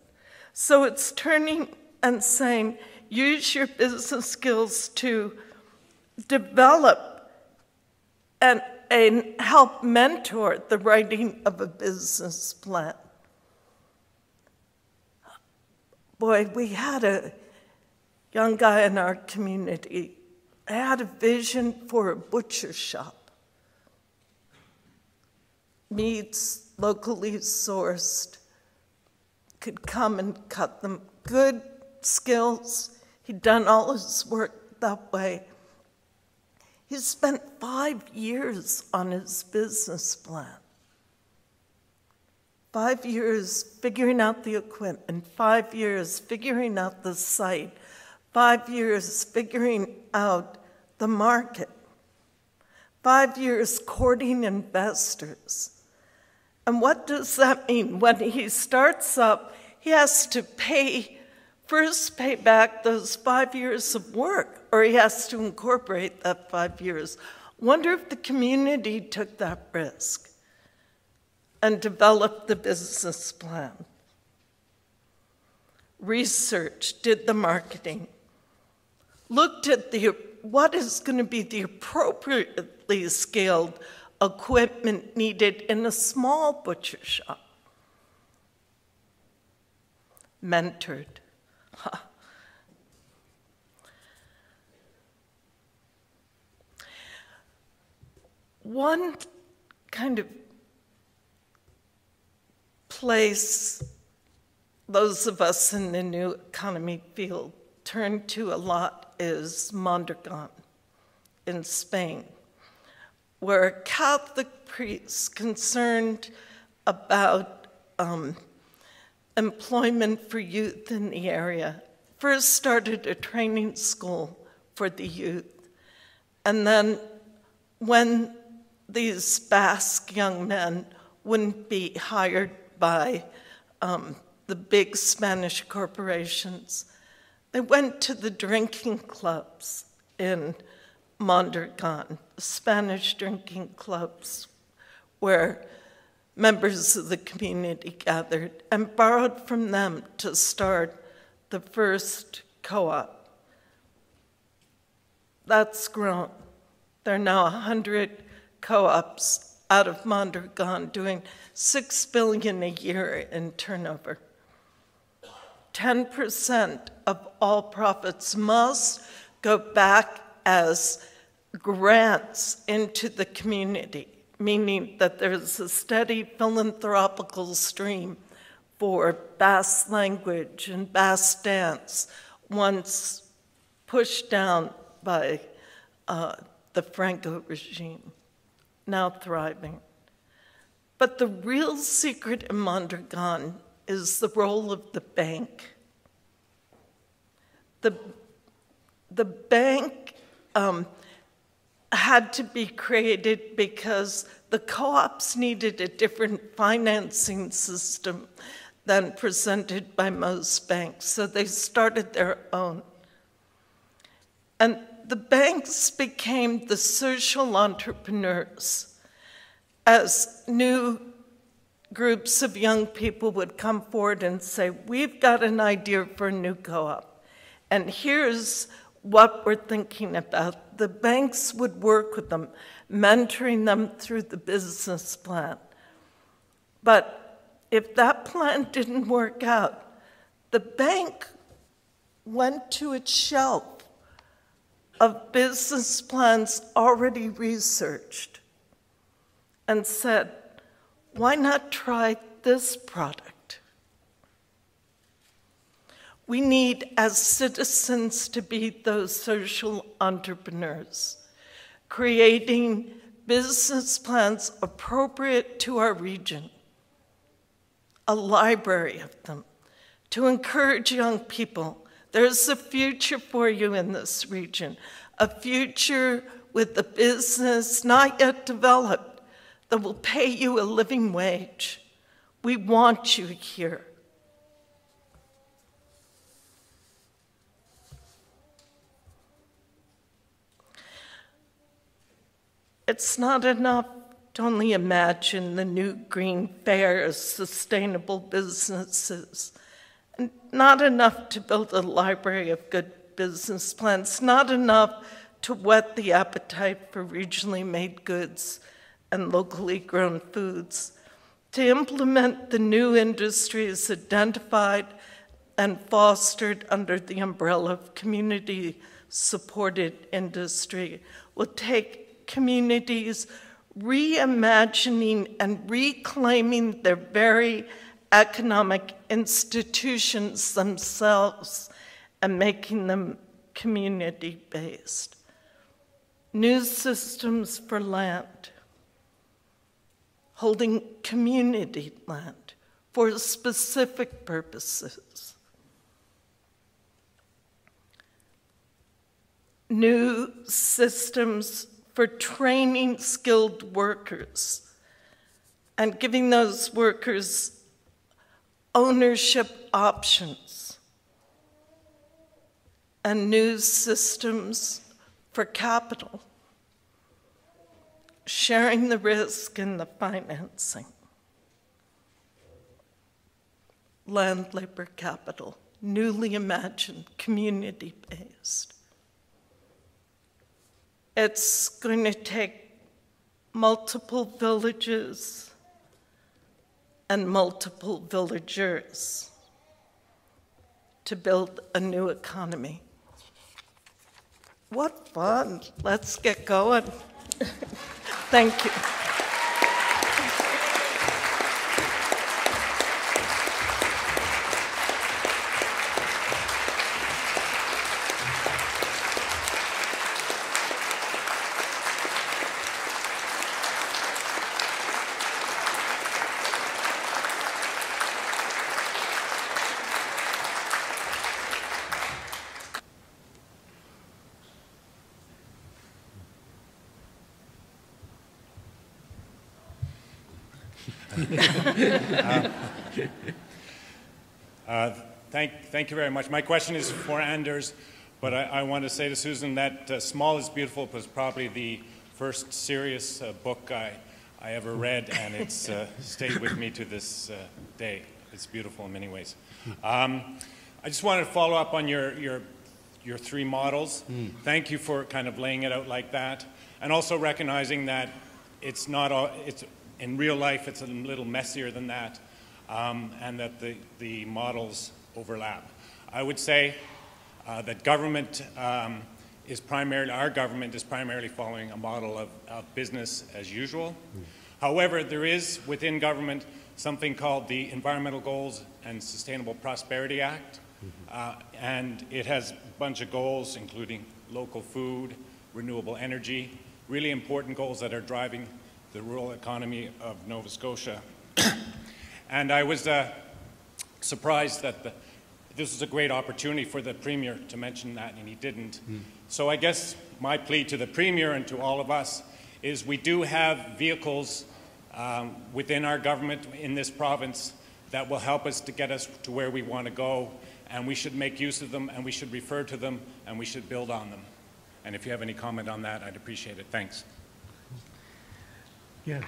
So it's turning and saying, use your business skills to develop and help mentor the writing of a business plan. Boy, we had a young guy in our community. I had a vision for a butcher shop. Meats locally sourced, could come and cut them. Good skills. He'd done all his work that way. He spent 5 years on his business plan. 5 years figuring out the equipment, 5 years figuring out the site, 5 years figuring out the market, 5 years courting investors. And what does that mean? When he starts up, he has to first pay back those 5 years of work, or he has to incorporate that 5 years. Wonder if the community took that risk and developed the business plan. Researched, did the marketing, looked at what is going to be the appropriately scaled equipment needed in a small butcher shop. Mentored. One kind of place those of us in the new economy field turn to a lot is Mondragon in Spain, where a Catholic priest concerned about employment for youth in the area first started a training school for the youth. And then when these Basque young men wouldn't be hired by the big Spanish corporations, they went to the drinking clubs in Mondragon, Spanish drinking clubs, where members of the community gathered and borrowed from them to start the first co-op. That's grown. There are now 100 co-ops out of Mondragon doing $6 billion a year in turnover. 10% of all profits must go back as grants into the community, meaning that there's a steady philanthropical stream for Basque language and Basque dance, once pushed down by the Franco regime, now thriving. But the real secret in Mondragon is the role of the bank. The bank had to be created because the co-ops needed a different financing system than presented by most banks, so they started their own. And the banks became the social entrepreneurs as new groups of young people would come forward and say, we've got an idea for a new co-op, and here's what we're thinking about. The banks would work with them, mentoring them through the business plan. But if that plan didn't work out, the bank went to its shelf of business plans already researched and said, why not try this product? We need, as citizens, to be those social entrepreneurs, creating business plans appropriate to our region, a library of them, to encourage young people. There's a future for you in this region, a future with a business not yet developed that will pay you a living wage. We want you here. It's not enough to only imagine the new green fairs, sustainable businesses, and not enough to build a library of good business plans, not enough to whet the appetite for regionally made goods and locally grown foods. To implement the new industries identified and fostered under the umbrella of community-supported industry will take communities reimagining and reclaiming their very economic institutions themselves and making them community-based. New systems for land, holding community land for specific purposes. New systems for training skilled workers and giving those workers ownership options, and new systems for capital, sharing the risk in the financing. Land, labor, capital, newly imagined, community-based. It's going to take multiple villages and multiple villagers to build a new economy. What fun. Let's get going. Thank you. Thank you very much. My question is for Anders, but I want to say to Susan that Small is Beautiful was probably the first serious book I ever read, and it's stayed with me to this day. It's beautiful in many ways. I just wanted to follow up on your three models. Thank you for kind of laying it out like that, and also recognizing that it's not all, in real life it's a little messier than that, and that the models overlap. I would say that government our government is primarily following a model of business as usual. However, there is within government something called the Environmental Goals and Sustainable Prosperity Act, and it has a bunch of goals including local food, renewable energy, really important goals that are driving the rural economy of Nova Scotia. And I was surprised that this was a great opportunity for the Premier to mention that, and he didn't. So I guess my plea to the Premier and to all of us is we do have vehicles within our government in this province that will help us to get us to where we want to go, and we should make use of them, and we should refer to them, and we should build on them. And if you have any comment on that, I'd appreciate it. Thanks. Yeah.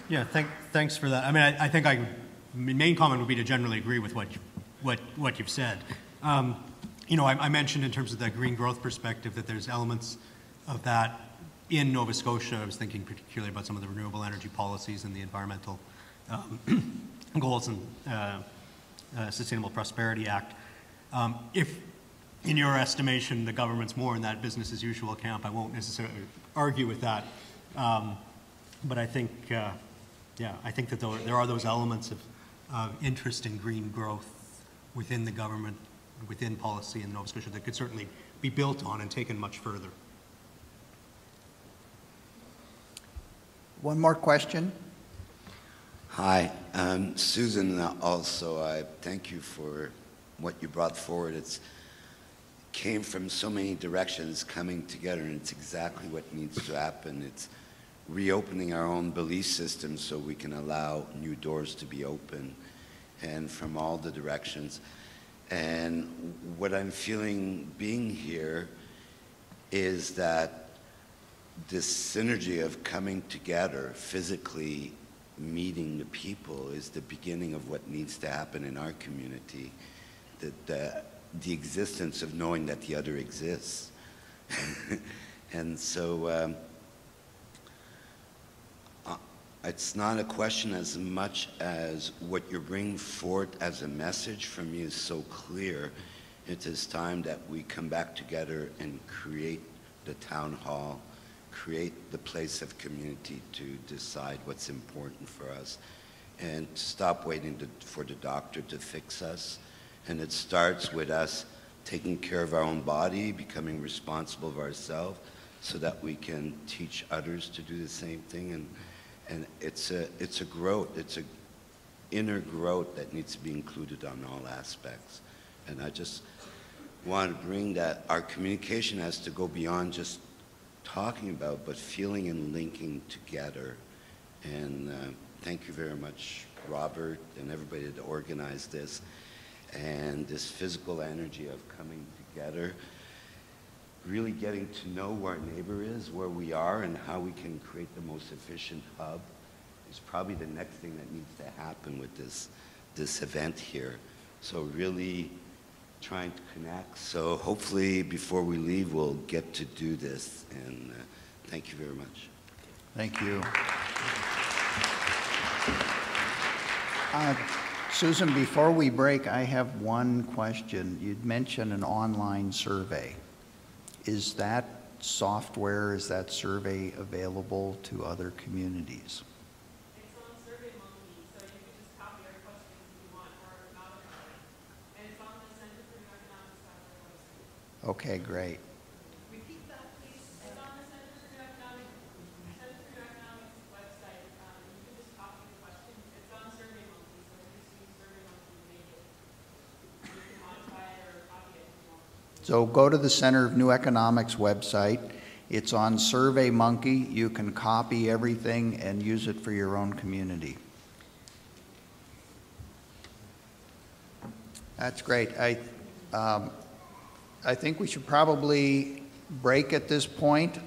Yeah, thanks for that. I mean, I think my main comment would be to generally agree with what you've said. You know, I mentioned in terms of that green growth perspective that there's elements of that in Nova Scotia. I was thinking particularly about some of the renewable energy policies and the environmental goals and Sustainable Prosperity Act. If, in your estimation, the government's more in that business as usual camp, I won't necessarily argue with that. But I think, yeah, I think that there are those elements of interest in green growth within the government, within policy in Nova Scotia that could certainly be built on and taken much further. One more question. Hi, Susan. Also, I thank you for what you brought forward. came from so many directions coming together, and it's exactly what needs to happen. It's reopening our own belief system so we can allow new doors to be open, and from all the directions. And what I'm feeling being here is that this synergy of coming together, physically meeting the people, is the beginning of what needs to happen in our community. The existence of knowing that the other exists. And so it's not a question as much as what you're bringing forth as a message from me is so clear. It is time that we come back together and create the town hall, create the place of community to decide what's important for us, and stop waiting for the doctor to fix us. And it starts with us taking care of our own body, becoming responsible of ourselves, so that we can teach others to do the same thing. And it's a growth, it's an inner growth that needs to be included on all aspects. And I just want to bring that our communication has to go beyond just talking about, but feeling and linking together. And thank you very much, Robert, and everybody that organized this. And this physical energy of coming together, really getting to know where our neighbor is, where we are, and how we can create the most efficient hub is probably the next thing that needs to happen with this event here. So really trying to connect. So hopefully before we leave, we'll get to do this. And thank you very much. Thank you. Susan, before we break, I have one question. You'd mentioned an online survey. Is that software, is that survey available to other communities? It's on SurveyMonkey, so you can just copy our questions if you want, or not. And it's on the Center for New Economics website. Okay, great. Repeat that, please. It's on the Center for New Economics website. You can just copy the questions. It's on SurveyMonkey, so just use SurveyMonkey to make it. You can modify it or copy it if you want. So go to the Center of New Economics website. It's on SurveyMonkey. You can copy everything and use it for your own community. That's great. I think we should probably break at this point.